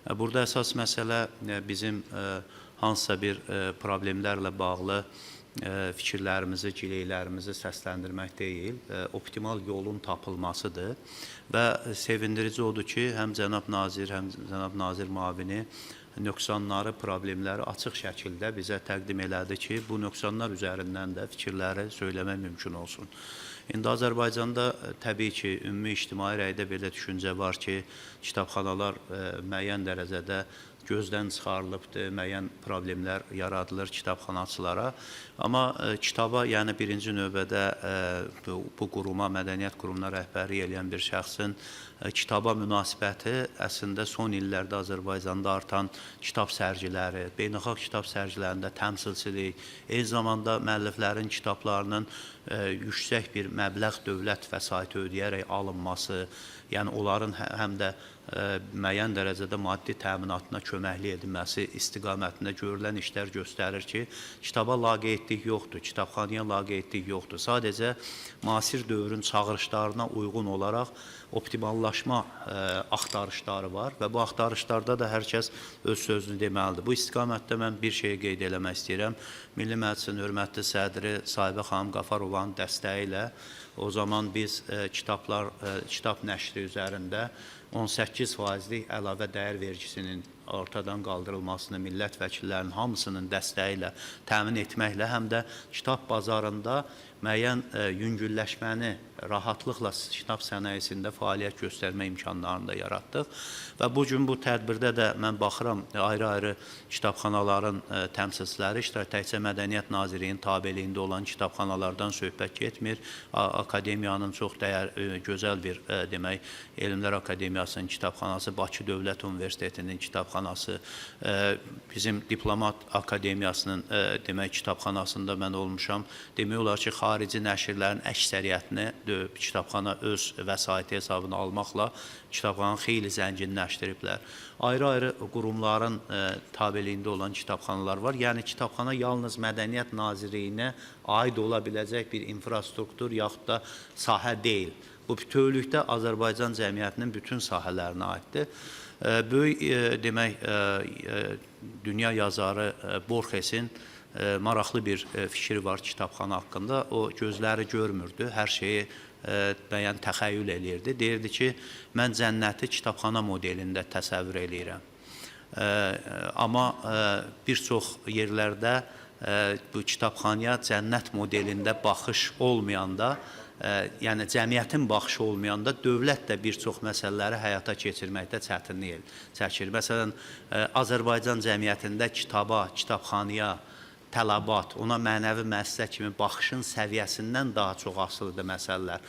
Burada əsas məsələ bizim hansısa bir problemlərlə bağlı fikirlərimizi, gileylərimizi səsləndirmək deyil, optimal yolun tapılmasıdır və sevindirici odur ki, həm cənab nazir, həm cənab nazir müavini nöqsanları, problemləri açıq şəkildə bizə təqdim elədi ki, bu nöqsanlar üzərindən də fikirləri söyləmək mümkün olsun. İndi Azərbaycanda təbii ki, ümumi ictimai rəydə belə düşüncə var ki, kitabxanalar müəyyən dərəcədə gözdən çıxarılıbdır, müəyyən problemlər yaradılır kitabxanaçılara. Amma kitaba, yəni birinci növbədə bu quruma, mədəniyyət qurumuna rəhbərlik edən bir şəxsin kitaba münasibəti əslində son illərdə Azərbaycanda artan kitab sərgiləri, beynəlxalq kitab sərgilərində təmsilçilik, eyni zamanda müəlliflərin kitablarının yüksək bir məbləğ dövlət vəsaiti ödəyərək alınması, yəni onların həm də müəyyən dərəcədə maddi təminatına köməklik edilməsi istiqamətində görülən işlər göstərir ki, kitaba laqeydlik yoxdur, kitabxanaya laqeydlik yoxdur. Sadəcə müasir dövrün çağırışlarına uyğun olaraq optimallaşma axtarışları var və bu axtarışlarda da hər kəs öz sözünü deməlidir. Bu istiqamətdə mən bir şeyi qeyd eləmək istəyirəm. Milli Məclisin hörmətli sədri Sahibə xanım Qafarovanın dəstəyi ilə o zaman biz kitab nəşri üzərində 18%lik əlavə dəyər vergisinin ortadan qaldırılmasını millət vəkillərinin hamısının dəstəyi ilə təmin etməklə həm də kitab bazarında müəyyən yüngülləşməni rahatlıqla kitab sənayesində fəaliyyət göstərmə imkanlarını da yaratdıq. Və bugün bu tədbirdə də mən baxıram, ayrı-ayrı kitabxanaların təmsilçiləri iştirak, təkcə Mədəniyyət Nazirliyinin tabeliyində olan kitabxanalardan söhbət getmir. Akademiyanın çox gözəl bir, demək, Elmlər Akademiyasının kitabxanası, Bakı Dövlət Universitetinin kitabxanası, bizim Diplomat Akademiyasının, demək, kitabxanasında mən olmuşam. Demək olar ki, xarici nəşrlərin əksəriyyətini kitabxana öz vəsaiti hesabını almaqla kitabxananı xeyli zənginləşdiriblər. Ayrı-ayrı qurumların tabeliyində olan kitabxanalar var. Yəni, kitabxana yalnız Mədəniyyət Nazirliyinə aid ola biləcək bir infrastruktur yaxud da sahə deyil. Bu bütövlükdə Azərbaycan cəmiyyətinin bütün sahələrinə aiddir. Böyük, demək, dünya yazarı Borgesin maraqlı bir fikri var kitabxana haqqında. O gözləri görmürdü, hər şeyi müəyyən təxəyyül eləyirdi. Deyirdi ki, mən cənnəti kitabxana modelində təsəvvür eləyirəm. Amma bir çox yerlərdə bu kitabxanaya cənnət modelində baxış olmayanda, yəni cəmiyyətin baxışı olmayanda dövlət də bir çox məsələləri həyata keçirməkdə çətinlik çəkir. Məsələn, Azərbaycan cəmiyyətində kitaba, kitabxanaya, tələbat, ona mənəvi müəssisə kimi baxışın səviyyəsindən daha çox asılıdır məsələlər.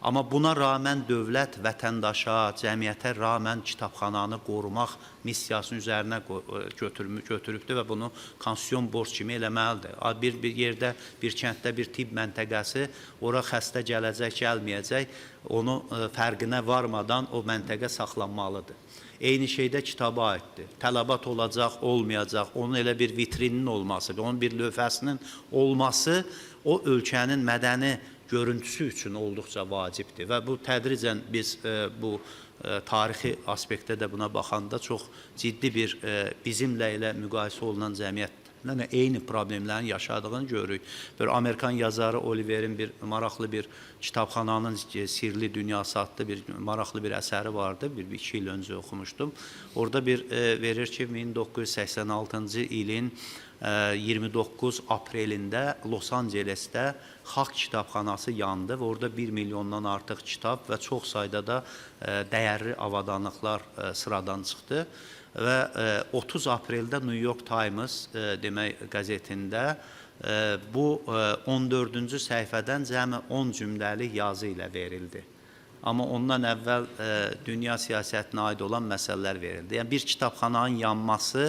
Amma buna rağmen dövlət vətəndaşa, cəmiyyətə rağmen kitabxananı qorumaq missiyasının üzərinə götürübdür və bunu konstitusiyon borc kimi eləməlidir. Bir yerdə, bir kənddə bir tibb məntəqəsi, ora xəstə gələcək, gəlməyəcək, onu fərqinə varmadan o məntəqə saxlanmalıdır. Eyni şeydə kitaba aiddir. Tələbat olacaq, olmayacaq, onun elə bir vitrinin olması, onun bir lövhəsinin olması o ölkənin mədəni görüntüsü üçün olduqca vacibdir. Və bu tədricən biz bu tarixi aspektdə də buna baxanda çox ciddi bir bizimlə elə müqayisə olunan cəmiyyət eyni problemlərin yaşadığını görürük. Bir Amerikan yazarı Oliverin bir maraqlı bir kitabxananın sirli dünyası adlı bir maraqlı bir əsəri vardı. Bir-iki il öncə oxumuşdum. Orada bir verir ki, 1986-cı ilin 29 aprelində Los Angelesdə Xalq Kitabxanası yandı və orada 1 milyondan artıq kitab və çox sayda da dəyərli avadanlıqlar sıradan çıxdı. Və 30 apreldə New York Times demək qəzetində bu 14-cü səhifədən cəmi 10 cümləlik yazı ilə verildi. Amma ondan əvvəl dünya siyasətinə aid olan məsələlər verildi. Yəni, bir kitabxananın yanması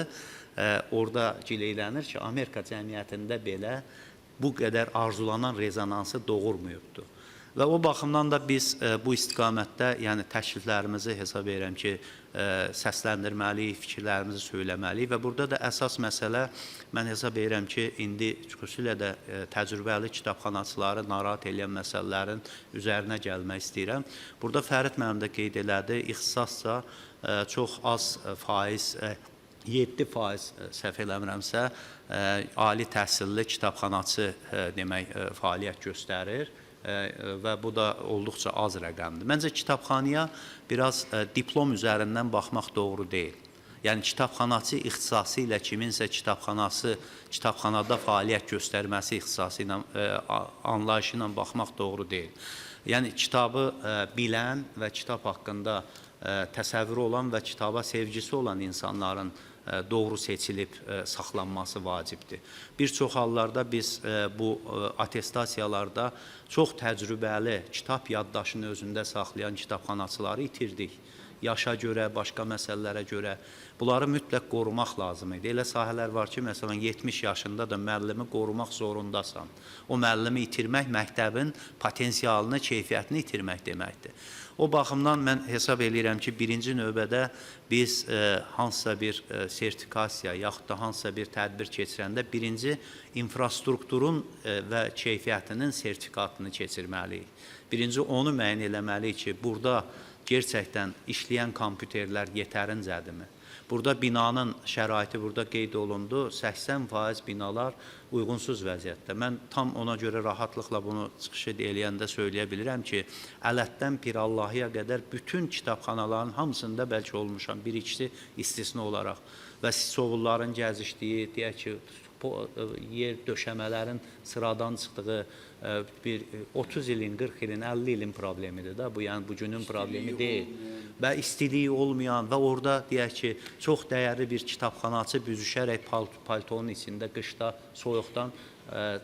orada gileylənir ki, Amerika cəmiyyətində belə bu qədər arzulanan rezonansı doğurmuyubdur. Və o baxımdan da biz bu istiqamətdə, yəni təkliflərimizi hesab edirəm ki, səsləndirməliyik, fikirlərimizi söyləməliyik və burada da əsas məsələ mən hesab edirəm ki, indi xüsusilə də təcrübəli kitabxanaçıları narahat edən məsələlərin üzərinə gəlmək istəyirəm. Burada Fərid mənim də qeyd elədi, ixtisasca çox az faiz, 7% səhv eləmirəmsə, ali təhsilli kitabxanaçı demək fəaliyyət göstərir və bu da olduqca az rəqəmdir. Məncə kitabxanaya biraz diplom üzərindən baxmaq doğru deyil. Yəni kitabxanaçı ixtisası ilə kiminsə kitabxanada fəaliyyət göstərməsi ixtisası ilə anlayışı ilə baxmaq doğru deyil. Yəni kitabı bilən və kitab haqqında təsəvvürü olan və kitaba sevgisi olan insanların doğru seçilib saxlanması vacibdir. Bir çox hallarda biz bu atestasiyalarda çox təcrübəli kitab yaddaşını özündə saxlayan kitabxanaçıları itirdik. Yaşa görə, başqa məsələlərə görə bunları mütləq qorumaq lazım idi. Elə sahələr var ki, məsələn 70 yaşında da müəllimi qorumaq zorundasan. O müəllimi itirmək məktəbin potensialını, keyfiyyətini itirmək deməkdir. O baxımdan mən hesab edirəm ki, birinci növbədə biz hansısa bir sertifikasiya yaxud da hansısa bir tədbir keçirəndə birinci infrastrukturun və keyfiyyətinin sertifikatını keçirməliyik. Birinci onu müəyyən eləməliyik ki, burada gerçəkdən işləyən kompüterlər yetərincədirmi? Burada binanın şəraiti burada qeyd olundu, 80% binalar uyğunsuz vəziyyətdə. Mən tam ona görə rahatlıqla bunu çıxışı eləyəndə söyləyə bilirəm ki, Ələtdən Pirallahıya qədər bütün kitabxanaların hamısında bəlkə olmuşam, bir-ikisi istisna olaraq və sisovulların gəzişdiyi, deyək ki, yer döşəmələrin sıradan çıxdığı bir 30 ilin, 40 ilin, 50 ilin problemidir da. Bu, yəni bugünün problemi deyil. Və istiliyi olmayan və orada deyək ki, çox dəyərli bir kitabxanaçı büzüşərək paltonun içində qışda, soyuqdan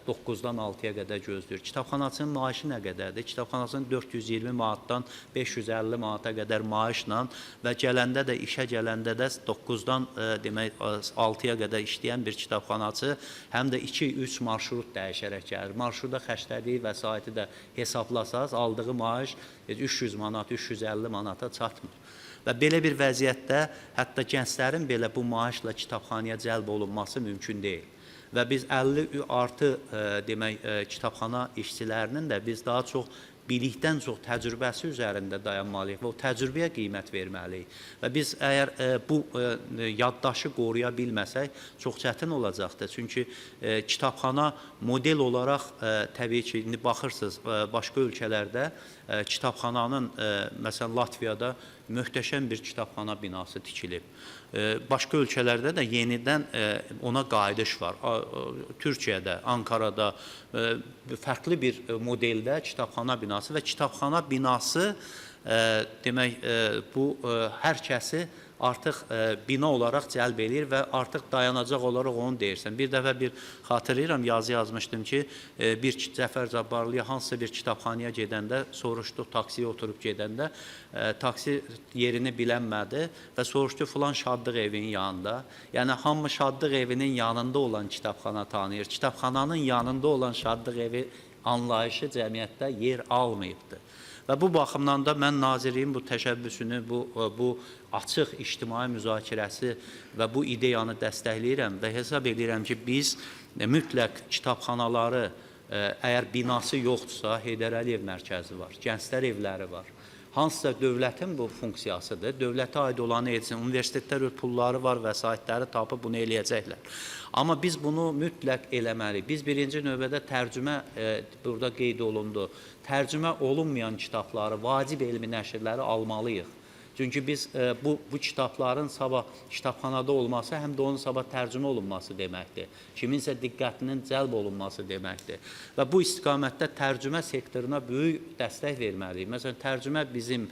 9-dan 6-ya qədər gözləyir. Kitabxanaçının maaşı nə qədərdir? Kitabxanasının 420 manatdan 550 manata qədər maaşla və gələndə də, işə gələndə də 9-dan demək 6-ya qədər işləyən bir kitabxanaçı həm də 2-3 marşrut dəyişərək gəlir. Marşruta xərclədiyi vəsaiti də hesablasaz, aldığı maaş 300 manat, 350 manata çatmır. Və belə bir vəziyyətdə hətta gənclərin belə bu maaşla kitabxanaya cəlb olunması mümkün deyil. Və biz 50 artı demək kitabxana işçilərinin də biz daha çox bilikdən çox təcrübəsi üzərində dayanmalıyıq və o təcrübəyə qiymət verməliyik. Və biz əgər bu yaddaşı qoruya bilməsək, çox çətin olacaqdır. Çünki kitabxana model olaraq təbii ki, indi baxırsınız, başqa ölkələrdə kitabxananın, məsələn, Latviyada möhtəşəm bir kitabxana binası tikilib. Başqa ölkələrdə də yenidən ona qayıdış var. Türkiyədə, Ankarada fərqli bir modeldə kitabxana binası və kitabxana binası demək bu hər kəsi artıq bina olaraq cəlb edir və artıq dayanacaq olaraq onu deyirsən. Bir dəfə bir xatırlayıram, yazı yazmışdım ki, bir Cəfər Cabbarlıya hansısa bir kitabxanaya gedəndə, soruşdu, taksiyə oturub gedəndə, taksi yerini bilənmədi və soruşdu, filan şadlıq evinin yanında. Yəni, hamı şadlıq evinin yanında olan kitabxana tanıyır. Kitabxananın yanında olan şadlıq evi anlayışı cəmiyyətdə yer almayıbdır. Və bu baxımdan da mən Nazirliyin bu təşəbbüsünü, bu açıq ictimai müzakirəsi və bu ideyanı dəstəkləyirəm və hesab edirəm ki, biz mütləq kitabxanaları, əgər binası yoxdursa, Heydər Əliyev mərkəzi var, gənclər evləri var. Hansısa dövlətin bu funksiyasıdır, dövlətə aid olanı etsin, universitetlər pulları var, vəsaitləri tapıb bunu eləyəcəklər. Amma biz bunu mütləq eləməliyik. Biz birinci növbədə tərcümə, burada qeyd olundu, tərcümə olunmayan kitabları, vacib elmi nəşrləri almalıyıq. Çünki biz bu kitabların sabah kitabxanada olması, həm də onun sabah tərcümə olunması deməkdir. Kiminsə diqqətinin cəlb olunması deməkdir. Və bu istiqamətdə tərcümə sektoruna böyük dəstək verməliyik. Məsələn, tərcümə bizim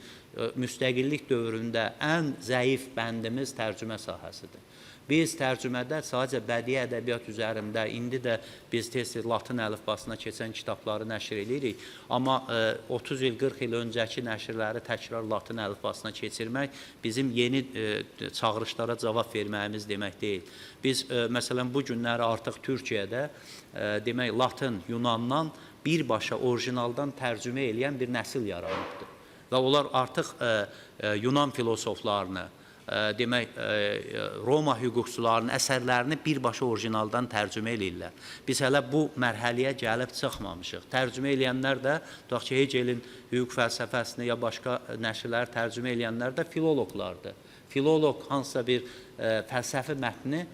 müstəqillik dövründə ən zəif bəndimiz tərcümə sahəsidir. Biz tərcümədə sadəcə bədii ədəbiyyat üzərində, indi də biz tez-tez latın əlifbasına keçən kitabları nəşr edirik. Amma 30 il, 40 il öncəki nəşrləri təkrar latın əlifbasına keçirmək bizim yeni çağırışlara cavab verməyimiz demək deyil. Biz, məsələn, bu günləri artıq Türkiyədə demək latın, Yunandan birbaşa orijinaldan tərcümə edən bir nəsil yaranıbdır. Və onlar artıq Yunan filosoflarını, demək, Roma hüquqçularının əsərlərini birbaşa orijinaldan tərcümə eləyirlər. Biz hələ bu mərhələyə gəlib çıxmamışıq. Tərcümə eləyənlər də, tutaq ki, Hegelin hüquq fəlsəfəsini ya başqa nəşrləri tərcümə eləyənlər də filoloqlardır. Filoloq hansısa bir fəlsəfi mətni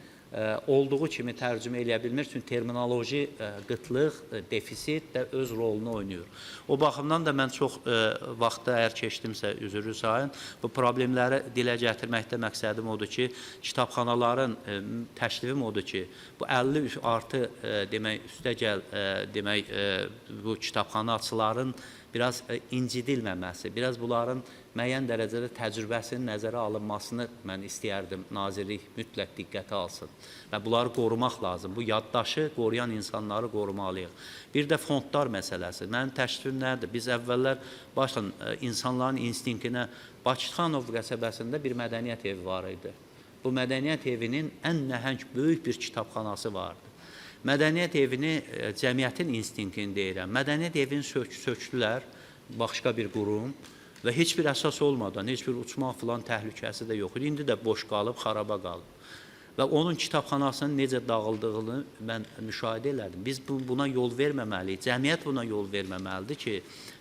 olduğu kimi tərcümə eləyə bilmir, çünki terminoloji qıtlıq, defisit də öz rolunu oynayır. O baxımdan da mən çox vaxtda əgər keçdimsə, üzrlü sayın, bu problemləri dilə gətirməkdə məqsədim odur ki, kitabxanaların təklifim odur ki, bu 50 artı demək, üstəgəl demək, bu kitabxanaçıların biraz incidilməməsi, biraz bunların müəyyən dərəcədə təcrübəsinin nəzərə alınmasını mən istəyərdim, nazirlik mütləq diqqətə alsın. Və bunları qorumaq lazım. Bu yaddaşı qoruyan insanları qorumalıyıq. Bir də fondlar məsələsi. Mənim təklifim nədir? Biz əvvəllər başlayın, insanların instinktinə Bakıxanov qəsəbəsində bir mədəniyyət evi var idi. Bu mədəniyyət evinin ən nəhəng böyük bir kitabxanası vardı. Mədəniyyət evini cəmiyyətin instinktini deyirəm. Mədəniyyət evini sökdülər, başqa bir qurum və heç bir əsas olmadan, heç bir uçmaq filan təhlükəsi də yox idi. İndi də boş qalıb, xaraba qalıb. Və onun kitabxanasının necə dağıldığını mən müşahidə elədim. Biz buna yol verməməliyik, cəmiyyət buna yol verməməlidir ki,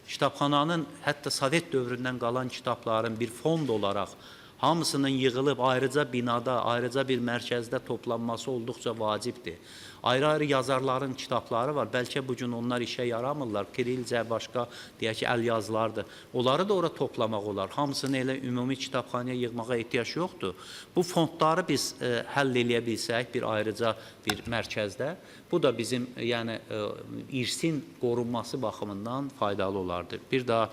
kitabxananın hətta Sovet dövründən qalan kitabların bir fond olaraq hamısının yığılıb ayrıca binada, ayrıca bir mərkəzdə toplanması olduqca vacibdir. Ayrı-ayrı yazarların kitabları var. Bəlkə bugün onlar işə yaramırlar. Kirilcə, başqa, deyək ki, əl yazılardır. Onları da ora toplamaq olar. Hamısını elə ümumi kitabxanaya yığmağa ehtiyac yoxdur. Bu fondları biz həll eləyə bilsək bir ayrıca bir mərkəzdə, bu da bizim yəni irsin qorunması baxımından faydalı olardı. Bir daha